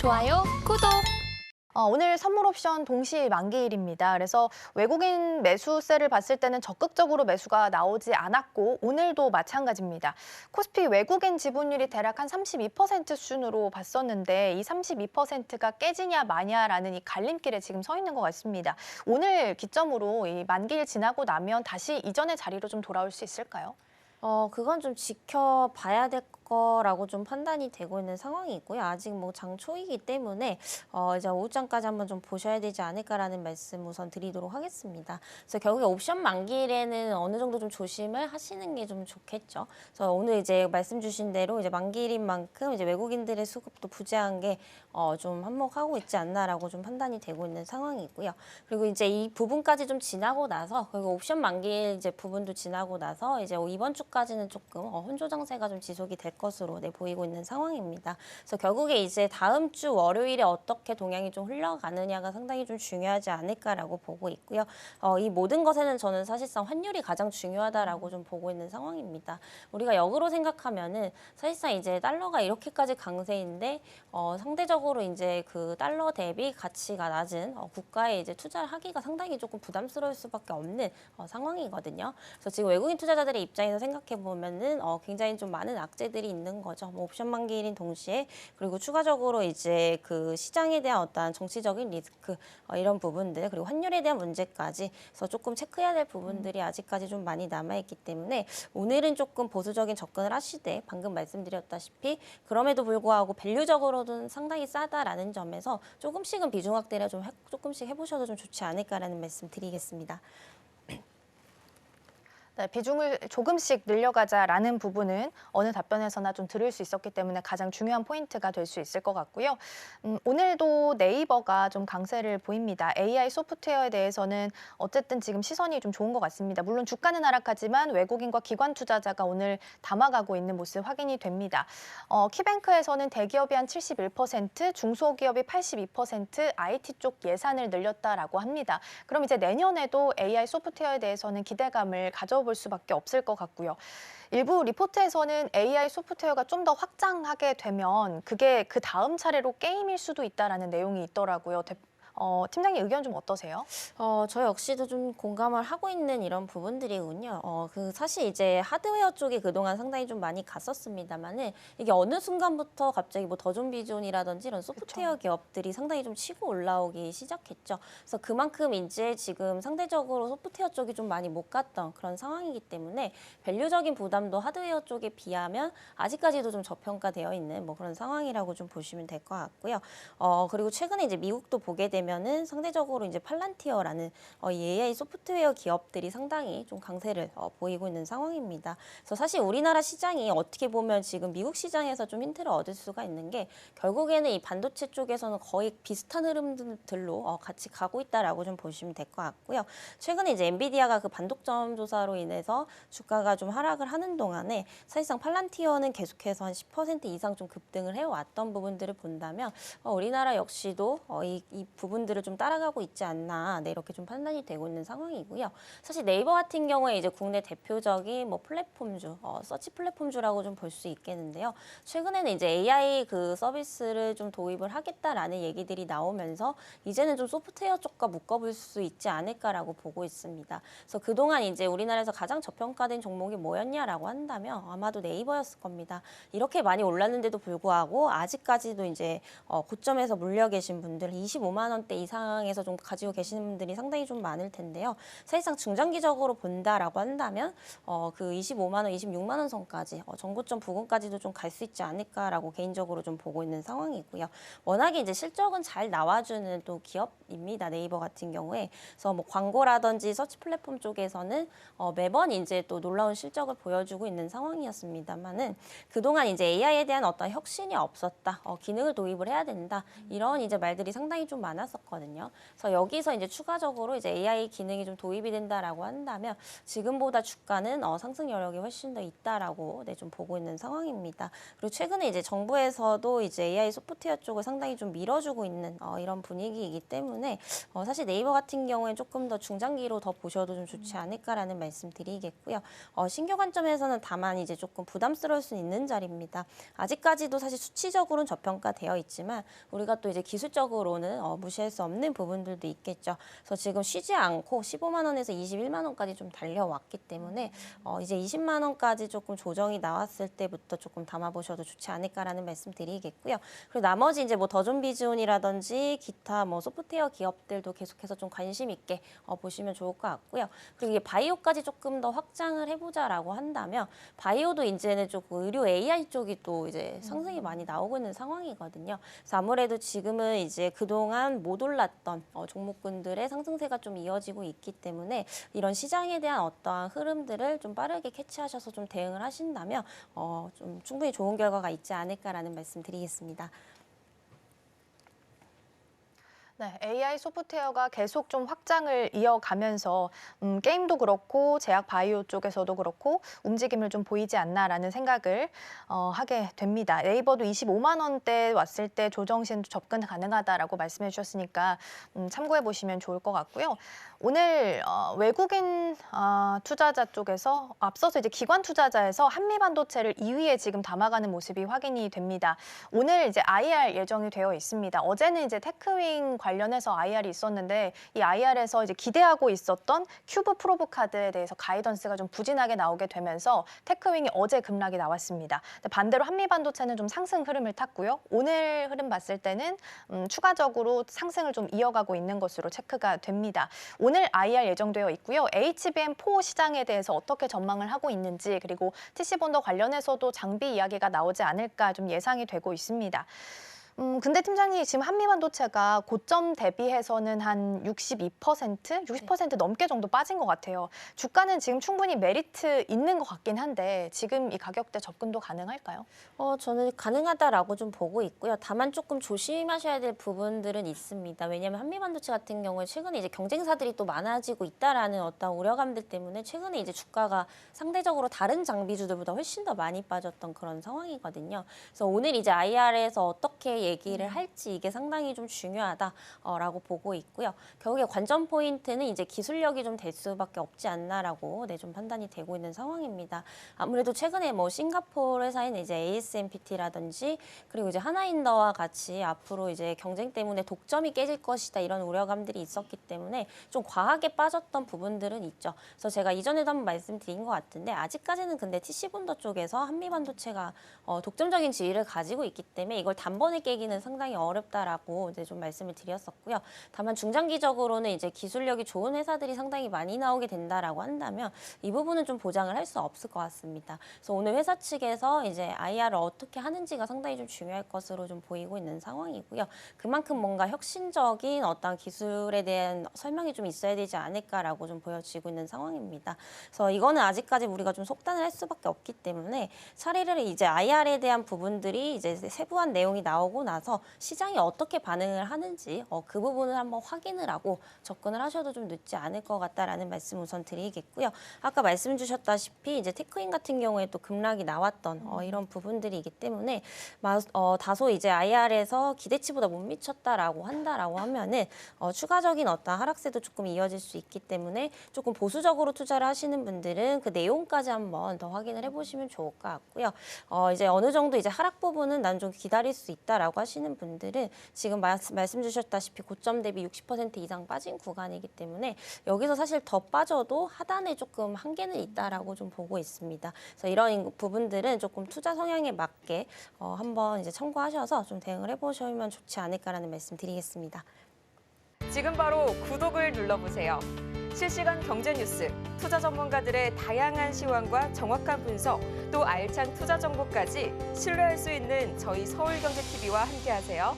좋아요, 구독! 오늘 선물 옵션 동시 만기일입니다. 그래서 외국인 매수세를 봤을 때는 적극적으로 매수가 나오지 않았고 오늘도 마찬가지입니다. 코스피 외국인 지분율이 대략 한 32% 수준으로 봤었는데 이 32%가 깨지냐 마냐라는 이 갈림길에 지금 서 있는 것 같습니다. 오늘 기점으로 이 만기일 지나고 나면 다시 이전의 자리로 좀 돌아올 수 있을까요? 그건 좀 지켜봐야 될 거라고 좀 판단이 되고 있는 상황이고요. 아직 뭐 장 초이기 때문에 이제 오후장까지 한번 좀 보셔야 되지 않을까라는 말씀 우선 드리도록 하겠습니다. 그래서 결국에 옵션 만기일에는 어느 정도 좀 조심을 하시는 게 좀 좋겠죠. 그래서 오늘 이제 말씀 주신 대로 이제 만기일인 만큼 이제 외국인들의 수급도 부재한 게 좀 한몫하고 있지 않나라고 좀 판단이 되고 있는 상황이고요. 그리고 이제 이 부분까지 좀 지나고 나서 그리고 옵션 만기일 이제 부분도 지나고 나서 이제 이번 주까지는 조금 혼조 장세가 좀 지속이 될 것으로 보이고 있는 상황입니다. 그래서 결국에 이제 다음 주 월요일에 어떻게 동향이 좀 흘러가느냐가 상당히 좀 중요하지 않을까라고 보고 있고요. 이 모든 것에는 저는 사실상 환율이 가장 중요하다라고 좀 보고 있는 상황입니다. 우리가 역으로 생각하면은 사실상 이제 달러가 이렇게까지 강세인데 상대적으로 이제 그 달러 대비 가치가 낮은 국가에 이제 투자를 하기가 상당히 조금 부담스러울 수밖에 없는 상황이거든요. 그래서 지금 외국인 투자자들의 입장에서 생각해 보면은 굉장히 좀 많은 악재들이 있는 거죠. 뭐 옵션 만기일인 동시에 그리고 추가적으로 이제 그 시장에 대한 어떤 정치적인 리스크 이런 부분들 그리고 환율에 대한 문제까지 그래서 조금 체크해야 될 부분들이 아직까지 좀 많이 남아 있기 때문에 오늘은 조금 보수적인 접근을 하시되 방금 말씀드렸다시피 그럼에도 불구하고 밸류적으로는 상당히 싸다라는 점에서 조금씩은 비중 확대를 좀 조금씩 해보셔도 좀 좋지 않을까라는 말씀 드리겠습니다. 네, 비중을 조금씩 늘려가자라는 부분은 어느 답변에서나 좀 들을 수 있었기 때문에 가장 중요한 포인트가 될 수 있을 것 같고요. 오늘도 네이버가 좀 강세를 보입니다. AI 소프트웨어에 대해서는 어쨌든 지금 시선이 좀 좋은 것 같습니다. 물론 주가는 하락하지만 외국인과 기관 투자자가 오늘 담아가고 있는 모습 확인이 됩니다. 키뱅크에서는 대기업이 한 71%, 중소기업이 82%, IT 쪽 예산을 늘렸다라고 합니다. 그럼 이제 내년에도 AI 소프트웨어에 대해서는 기대감을 가져볼 수밖에 없을 것 같고요. 일부 리포트에서는 AI 소프트웨어가 좀 더 확장하게 되면 그게 그 다음 차례로 게임일 수도 있다라는 내용이 있더라고요. 팀장님 의견 좀 어떠세요? 저 역시도 좀 공감을 하고 있는 이런 부분들이군요. 그 사실 이제 하드웨어 쪽이 그동안 상당히 좀 많이 갔었습니다만은 이게 어느 순간부터 갑자기 뭐 더존비존이라든지 이런 소프트웨어 기업들이 상당히 좀 치고 올라오기 시작했죠. 그래서 그만큼 이제 지금 상대적으로 소프트웨어 쪽이 좀 많이 못 갔던 그런 상황이기 때문에 밸류적인 부담도 하드웨어 쪽에 비하면 아직까지도 좀 저평가되어 있는 뭐 그런 상황이라고 좀 보시면 될 것 같고요. 그리고 최근에 이제 미국도 보게 되면은 상대적으로 이제 팔란티어라는 이 AI 소프트웨어 기업들이 상당히 좀 강세를 보이고 있는 상황입니다. 그래서 사실 우리나라 시장이 어떻게 보면 지금 미국 시장에서 좀 힌트를 얻을 수가 있는 게 결국에는 이 반도체 쪽에서는 거의 비슷한 흐름들로 같이 가고 있다라고 좀 보시면 될 것 같고요. 최근에 이제 엔비디아가 그 반독점 조사로 인해서 주가가 좀 하락을 하는 동안에 사실상 팔란티어는 계속해서 한 10% 이상 좀 급등을 해왔던 부분들을 본다면 우리나라 역시도 이 부분들을 좀 따라가고 있지 않나 이렇게 좀 판단이 되고 있는 상황이고요. 사실 네이버 같은 경우에 이제 국내 대표적인 뭐 플랫폼주, 서치 플랫폼주라고 좀 볼 수 있겠는데요. 최근에는 이제 AI 그 서비스를 좀 도입을 하겠다라는 얘기들이 나오면서 이제는 좀 소프트웨어 쪽과 묶어볼 수 있지 않을까라고 보고 있습니다. 그래서 그동안 이제 우리나라에서 가장 저평가된 종목이 뭐였냐라고 한다면 아마도 네이버였을 겁니다. 이렇게 많이 올랐는데도 불구하고 아직까지도 이제 고점에서 물려 계신 분들 25만 원대 이상에서 좀 가지고 계시는 분들이 상당히 좀 많을 텐데요. 사실상 중장기적으로 본다라고 한다면 그 25만 원, 26만 원 선까지 전고점 부근까지도 좀 갈 수 있지 않을까라고 개인적으로 좀 보고 있는 상황이고요. 워낙에 이제 실적은 잘 나와주는 또 기업입니다. 네이버 같은 경우에. 그래서 뭐 광고라든지 서치 플랫폼 쪽에서는 매번 이제 또 놀라운 실적을 보여주고 있는 상황이었습니다만은 그동안 이제 AI에 대한 어떤 혁신이 없었다. 기능을 도입을 해야 된다. 이런 이제 말들이 상당히 좀 많았어요. 해놨었거든요. 그래서 여기서 이제 추가적으로 이제 AI 기능이 좀 도입이 된다라고 한다면 지금보다 주가는 상승 여력이 훨씬 더 있다라고 네, 좀 보고 있는 상황입니다. 그리고 최근에 이제 정부에서도 이제 AI 소프트웨어 쪽을 상당히 좀 밀어주고 있는 이런 분위기이기 때문에 사실 네이버 같은 경우에 조금 더 중장기로 더 보셔도 좀 좋지 않을까라는 말씀드리겠고요. 신규 관점에서는 다만 이제 조금 부담스러울 수 있는 자리입니다. 아직까지도 사실 수치적으로는 저평가되어 있지만 우리가 또 이제 기술적으로는 무시할 수 없는 부분들도 있겠죠. 그래서 지금 쉬지 않고 15만 원에서 21만 원까지 좀 달려왔기 때문에 이제 20만 원까지 조금 조정이 나왔을 때부터 조금 담아보셔도 좋지 않을까라는 말씀드리겠고요. 그리고 나머지 이제 뭐 더존비즈온이라든지 기타 뭐 소프트웨어 기업들도 계속해서 좀 관심 있게 보시면 좋을 것 같고요. 그리고 이게 바이오까지 조금 더 확장을 해보자라고 한다면 바이오도 이제는 조금 의료 AI 쪽이 또 이제 상승이 많이 나오고 있는 상황이거든요. 그래서 아무래도 지금은 이제 그동안 못 올랐던 종목군들의 상승세가 좀 이어지고 있기 때문에 이런 시장에 대한 어떠한 흐름들을 좀 빠르게 캐치하셔서 좀 대응을 하신다면 좀 충분히 좋은 결과가 있지 않을까라는 말씀 드리겠습니다. 네, AI 소프트웨어가 계속 좀 확장을 이어가면서 게임도 그렇고 제약 바이오 쪽에서도 그렇고 움직임을 좀 보이지 않나라는 생각을 하게 됩니다. 네이버도 25만 원대 왔을 때 조정 시에도 접근 가능하다라고 말씀해 주셨으니까 참고해 보시면 좋을 것 같고요. 오늘 외국인 투자자 쪽에서 앞서서 이제 기관 투자자에서 한미반도체를 2위에 지금 담아가는 모습이 확인이 됩니다. 오늘 이제 IR 예정이 되어 있습니다. 어제는 이제 테크윙 관련해서 IR이 있었는데 이 IR에서 이제 기대하고 있었던 큐브 프로브 카드에 대해서 가이던스가 좀 부진하게 나오게 되면서 테크윙이 어제 급락이 나왔습니다. 반대로 한미반도체는 좀 상승 흐름을 탔고요. 오늘 흐름 봤을 때는 추가적으로 상승을 좀 이어가고 있는 것으로 체크가 됩니다. 오늘 IR 예정되어 있고요. HBM4 시장에 대해서 어떻게 전망을 하고 있는지 그리고 TC본더 관련해서도 장비 이야기가 나오지 않을까 좀 예상이 되고 있습니다. 근데 팀장님 지금 한미반도체가 고점 대비해서는 한 60% 넘게 정도 빠진 것 같아요. 주가는 지금 충분히 메리트 있는 것 같긴 한데 지금 이 가격대 접근도 가능할까요? 저는 가능하다라고 좀 보고 있고요. 다만 조금 조심하셔야 될 부분들은 있습니다. 왜냐하면 한미반도체 같은 경우에 최근에 이제 경쟁사들이 또 많아지고 있다라는 어떤 우려감들 때문에 최근에 이제 주가가 상대적으로 다른 장비주들보다 훨씬 더 많이 빠졌던 그런 상황이거든요. 그래서 오늘 이제 IR에서 어떻게 얘기를 할지 이게 상당히 좀 중요하다라고 보고 있고요. 결국에 관전 포인트는 이제 기술력이 좀 될 수밖에 없지 않나라고 좀 판단이 되고 있는 상황입니다. 아무래도 최근에 뭐 싱가포르 회사인 이제 ASMPT라든지 그리고 이제 하나인더와 같이 앞으로 이제 경쟁 때문에 독점이 깨질 것이다 이런 우려감들이 있었기 때문에 좀 과하게 빠졌던 부분들은 있죠. 그래서 제가 이전에도 한번 말씀드린 것 같은데 아직까지는 근데 TC본더 쪽에서 한미반도체가 독점적인 지위를 가지고 있기 때문에 이걸 단번에 깨기는 상당히 어렵다라고 이제 좀 말씀을 드렸었고요. 다만 중장기적으로는 이제 기술력이 좋은 회사들이 상당히 많이 나오게 된다라고 한다면 이 부분은 좀 보장을 할 수 없을 것 같습니다. 그래서 오늘 회사 측에서 이제 IR을 어떻게 하는지가 상당히 좀 중요할 것으로 좀 보이고 있는 상황이고요. 그만큼 뭔가 혁신적인 어떤 기술에 대한 설명이 좀 있어야 되지 않을까라고 좀 보여지고 있는 상황입니다. 그래서 이거는 아직까지 우리가 좀 속단을 할 수밖에 없기 때문에 차례를 이제 IR에 대한 부분들이 이제 세부한 내용이 나오고 나서 시장이 어떻게 반응을 하는지 그 부분을 한번 확인을 하고 접근을 하셔도 좀 늦지 않을 것 같다라는 말씀 우선 드리겠고요. 아까 말씀 주셨다시피 이제 테크인 같은 경우에 또 급락이 나왔던 이런 부분들이기 때문에 다소 이제 IR에서 기대치보다 못 미쳤다라고 하면은 추가적인 어떤 하락세도 조금 이어질 수 있기 때문에 조금 보수적으로 투자를 하시는 분들은 그 내용까지 한번 더 확인을 해보시면 좋을 것 같고요. 이제 어느 정도 이제 하락 부분은 난 좀 기다릴 수 있다라고 하시는 분들은 지금 말씀 주셨다시피 고점 대비 60% 이상 빠진 구간이기 때문에 여기서 사실 더 빠져도 하단에 조금 한계는 있다라고 좀 보고 있습니다. 그래서 이런 부분들은 조금 투자 성향에 맞게 한번 이제 참고하셔서 좀 대응을 해보시면 좋지 않을까라는 말씀 드리겠습니다. 지금 바로 구독을 눌러보세요. 실시간 경제 뉴스, 투자 전문가들의 다양한 시황과 정확한 분석, 또 알찬 투자 정보까지 신뢰할 수 있는 저희 서울경제TV와 함께하세요.